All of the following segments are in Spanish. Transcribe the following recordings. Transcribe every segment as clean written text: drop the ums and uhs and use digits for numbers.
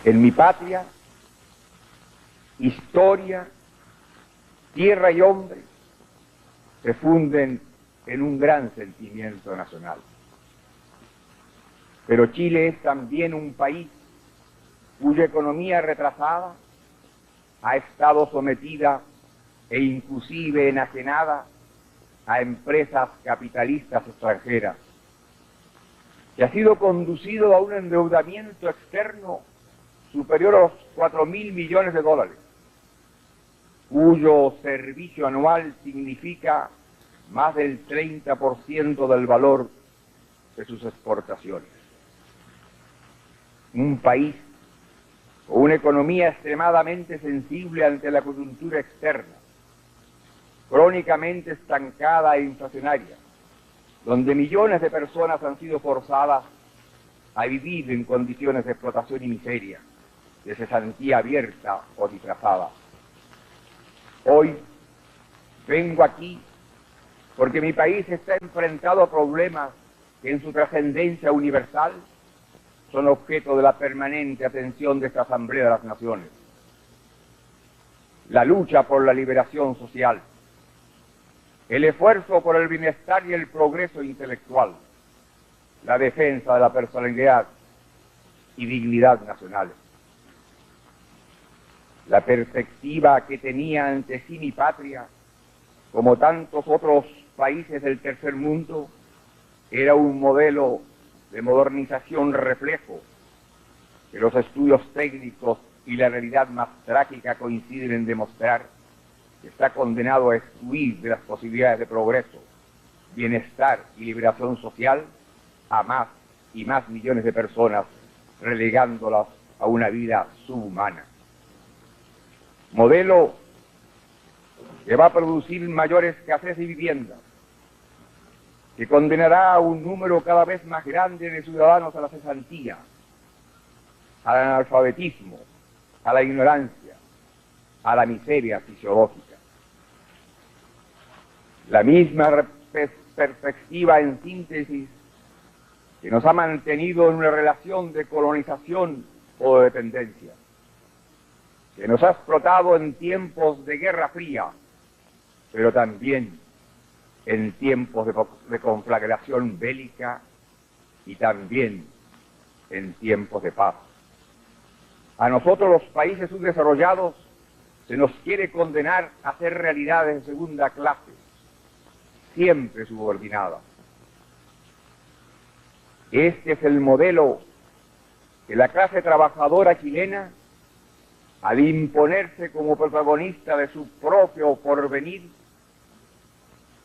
En mi patria, historia, tierra y hombre se funden en un gran sentimiento nacional. Pero Chile es también un país cuya economía retrasada ha estado sometida e inclusive enajenada a empresas capitalistas extranjeras, que ha sido conducido a un endeudamiento externo superior a los 4.000 millones de dólares, cuyo servicio anual significa más del 30% del valor de sus exportaciones. Un país con una economía extremadamente sensible ante la coyuntura externa, crónicamente estancada e inflacionaria, donde millones de personas han sido forzadas a vivir en condiciones de explotación y miseria, de cesantía abierta o disfrazada. Hoy vengo aquí porque mi país está enfrentado a problemas que en su trascendencia universal son objeto de la permanente atención de esta Asamblea de las Naciones. La lucha por la liberación social, el esfuerzo por el bienestar y el progreso intelectual, la defensa de la personalidad y dignidad nacionales. La perspectiva que tenía ante sí mi patria, como tantos otros países del tercer mundo, era un modelo de modernización reflejo que los estudios técnicos y la realidad más trágica coinciden en demostrar que está condenado a excluir de las posibilidades de progreso, bienestar y liberación social a más y más millones de personas, relegándolas a una vida subhumana. Modelo que va a producir mayor escasez de vivienda, que condenará a un número cada vez más grande de ciudadanos a la cesantía, al analfabetismo, a la ignorancia, a la miseria fisiológica. La misma perspectiva, en síntesis, que nos ha mantenido en una relación de colonización o de dependencia, que nos ha explotado en tiempos de Guerra Fría, pero también en tiempos de conflagración bélica y también en tiempos de paz. A nosotros, los países subdesarrollados, se nos quiere condenar a ser realidades de segunda clase, siempre subordinadas. Este es el modelo que la clase trabajadora chilena, al imponerse como protagonista de su propio porvenir,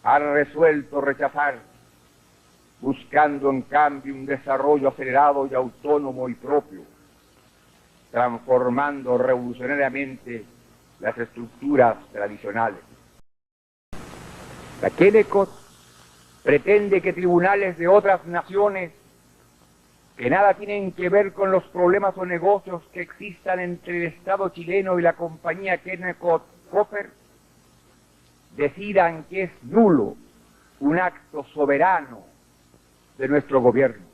ha resuelto rechazar, buscando en cambio un desarrollo acelerado y autónomo y propio, transformando revolucionariamente las estructuras tradicionales. La Kennecott pretende que tribunales de otras naciones que nada tienen que ver con los problemas o negocios que existan entre el Estado chileno y la compañía Kennecott Copper decidan que es nulo un acto soberano de nuestro gobierno,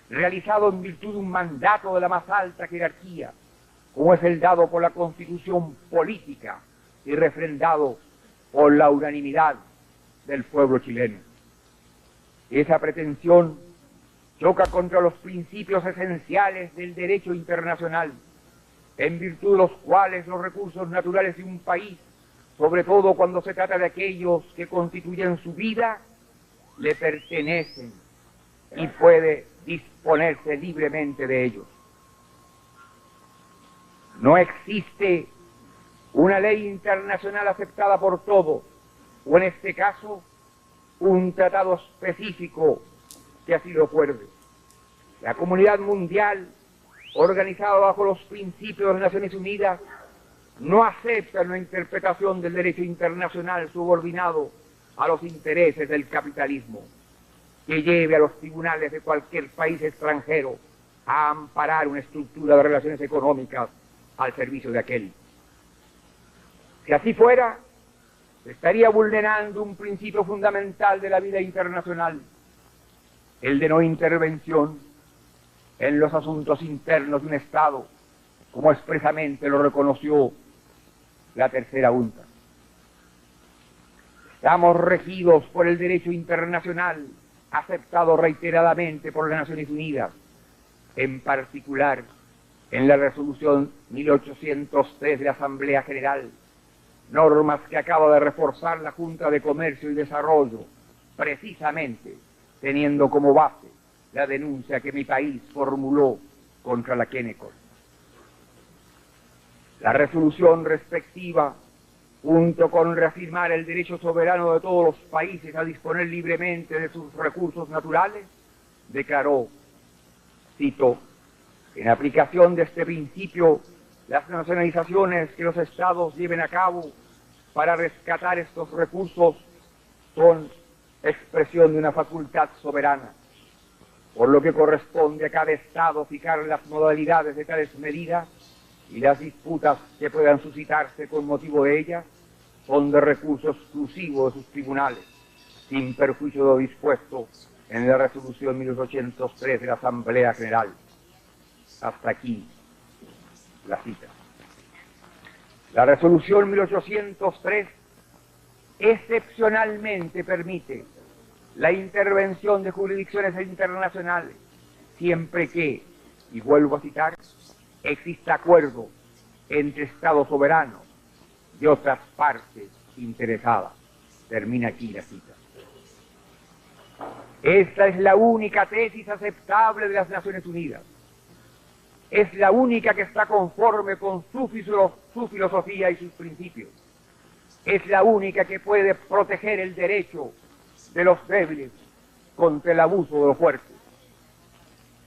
realizado en virtud de un mandato de la más alta jerarquía, como es el dado por la Constitución política y refrendado por la unanimidad del pueblo chileno. Esa pretensión choca contra los principios esenciales del derecho internacional, en virtud de los cuales los recursos naturales de un país, sobre todo cuando se trata de aquellos que constituyen su vida, le pertenecen y puede disponerse libremente de ellos. No existe una ley internacional aceptada por todos, o en este caso, un tratado específico que así lo acuerde. La comunidad mundial, organizada bajo los principios de las Naciones Unidas, no acepta una interpretación del derecho internacional subordinado a los intereses del capitalismo, que lleve a los tribunales de cualquier país extranjero a amparar una estructura de relaciones económicas al servicio de aquel. Si así fuera, se estaría vulnerando un principio fundamental de la vida internacional, el de no intervención en los asuntos internos de un Estado, como expresamente lo reconoció la tercera UNTA. Estamos regidos por el derecho internacional aceptado reiteradamente por las Naciones Unidas, en particular en la resolución 1803 de la Asamblea General, normas que acaba de reforzar la Junta de Comercio y Desarrollo, precisamente teniendo como base la denuncia que mi país formuló contra la Kennecott. La resolución respectiva, junto con reafirmar el derecho soberano de todos los países a disponer libremente de sus recursos naturales, declaró, cito, en aplicación de este principio, las nacionalizaciones que los estados lleven a cabo para rescatar estos recursos son expresión de una facultad soberana, por lo que corresponde a cada estado fijar las modalidades de tales medidas, y las disputas que puedan suscitarse con motivo de ellas son de recurso exclusivo de sus tribunales, sin perjuicio de lo dispuesto en la resolución 1803 de la Asamblea General. Hasta aquí la cita. La resolución 1803 excepcionalmente permite la intervención de jurisdicciones internacionales siempre que, y vuelvo a citar, exista acuerdo entre Estados soberanos y otras partes interesadas. Termina aquí la cita. Esta es la única tesis aceptable de las Naciones Unidas. Es la única que está conforme con su filosofía y sus principios. Es la única que puede proteger el derecho de los débiles contra el abuso de los fuertes.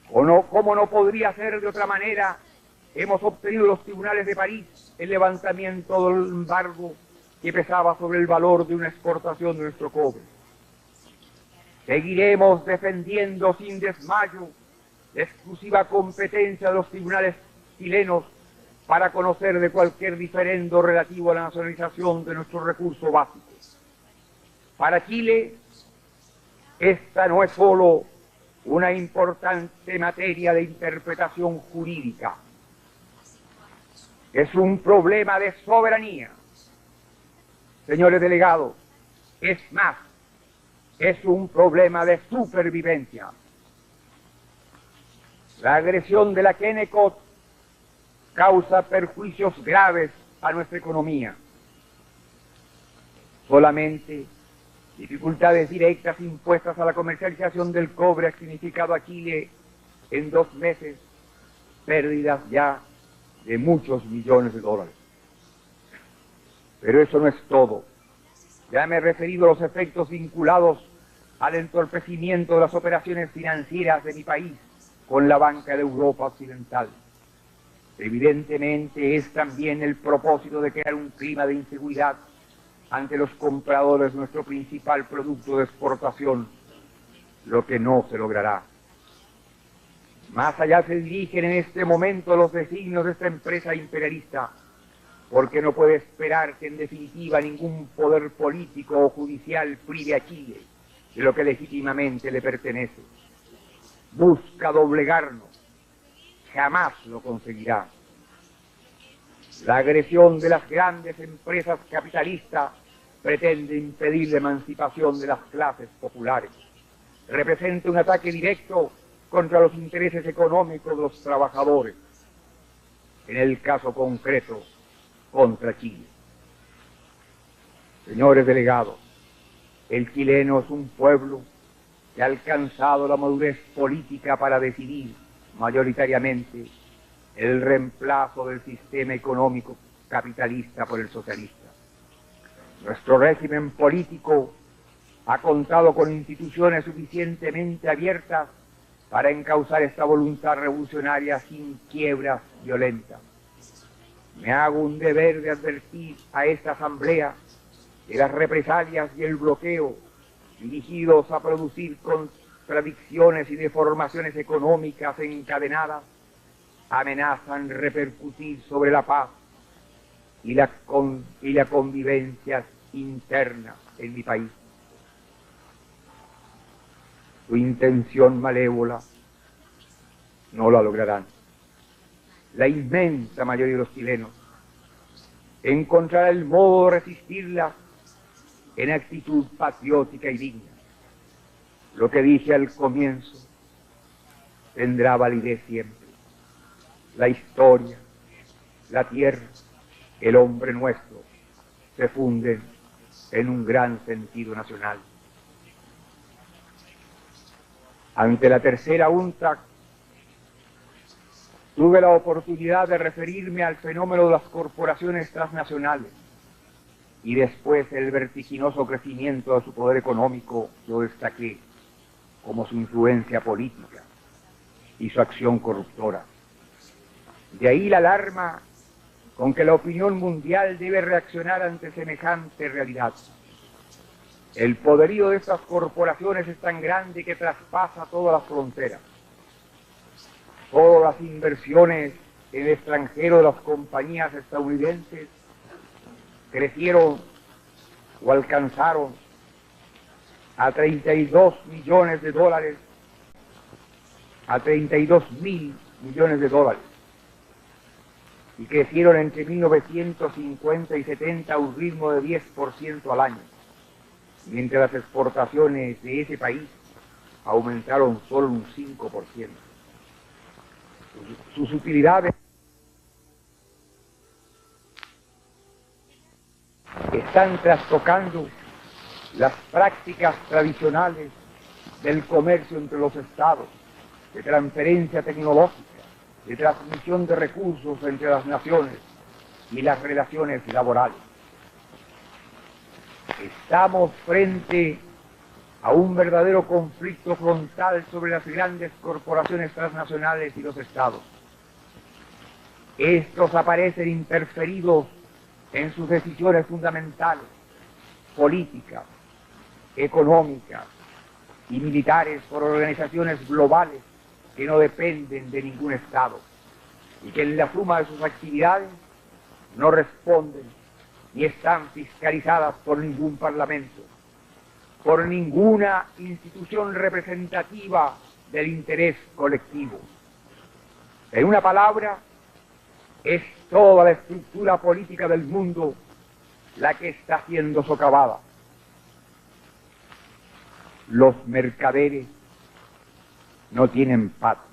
Como no podría ser de otra manera, hemos obtenido en los tribunales de París el levantamiento del embargo que pesaba sobre el valor de una exportación de nuestro cobre. Seguiremos defendiendo sin desmayo la exclusiva competencia de los tribunales chilenos para conocer de cualquier diferendo relativo a la nacionalización de nuestros recursos básicos. Para Chile, esta no es solo una importante materia de interpretación jurídica, es un problema de soberanía. Señores delegados, es más, es un problema de supervivencia. La agresión de la Kennecott causa perjuicios graves a nuestra economía. Solamente dificultades directas impuestas a la comercialización del cobre han significado a Chile en 2 meses pérdidas ya de muchos millones de dólares. Pero eso no es todo. Ya me he referido a los efectos vinculados al entorpecimiento de las operaciones financieras de mi país con la banca de Europa Occidental. Evidentemente es también el propósito de crear un clima de inseguridad ante los compradores de nuestro principal producto de exportación, lo que no se logrará. Más allá se dirigen en este momento los designios de esta empresa imperialista, porque no puede esperar que en definitiva ningún poder político o judicial prive a Chile de lo que legítimamente le pertenece. Busca doblegarnos, jamás lo conseguirá. La agresión de las grandes empresas capitalistas pretende impedir la emancipación de las clases populares. Representa un ataque directo contra los intereses económicos de los trabajadores, en el caso concreto, contra Chile. Señores delegados, el chileno es un pueblo que ha alcanzado la madurez política para decidir mayoritariamente el reemplazo del sistema económico capitalista por el socialista. Nuestro régimen político ha contado con instituciones suficientemente abiertas para encauzar esta voluntad revolucionaria sin quiebras violentas. Me hago un deber de advertir a esta asamblea que las represalias y el bloqueo dirigidos a producir contradicciones y deformaciones económicas encadenadas amenazan repercutir sobre la paz y la convivencia interna en mi país. Su intención malévola no la lograrán. la inmensa mayoría de los chilenos, encontrará el modo de resistirla en actitud patriótica y digna. Lo que dije al comienzo tendrá validez siempre. La historia, la tierra, el hombre nuestro se funden en un gran sentido nacional. Ante la tercera UNTAC, tuve la oportunidad de referirme al fenómeno de las corporaciones transnacionales y después el vertiginoso crecimiento de su poder económico. Yo destaqué como su influencia política y su acción corruptora. De ahí la alarma con que la opinión mundial debe reaccionar ante semejante realidad. El poderío de estas corporaciones es tan grande que traspasa todas las fronteras. Todas las inversiones en el extranjero de las compañías estadounidenses crecieron o alcanzaron a 32 millones de dólares, a 32.000 millones de dólares, y crecieron entre 1950 y 70 a un ritmo de 10% al año, mientras las exportaciones de ese país aumentaron solo un 5%. Sus utilidades están trastocando las prácticas tradicionales del comercio entre los estados, de transferencia tecnológica, de transmisión de recursos entre las naciones y las relaciones laborales. Estamos frente a un verdadero conflicto frontal sobre las grandes corporaciones transnacionales y los estados. Estos aparecen interferidos en sus decisiones fundamentales, políticas, económicas y militares por organizaciones globales que no dependen de ningún estado y que en la suma de sus actividades no responden ni están fiscalizadas por ningún parlamento, por ninguna institución representativa del interés colectivo. En una palabra, es toda la estructura política del mundo la que está siendo socavada. Los mercaderes no tienen patria.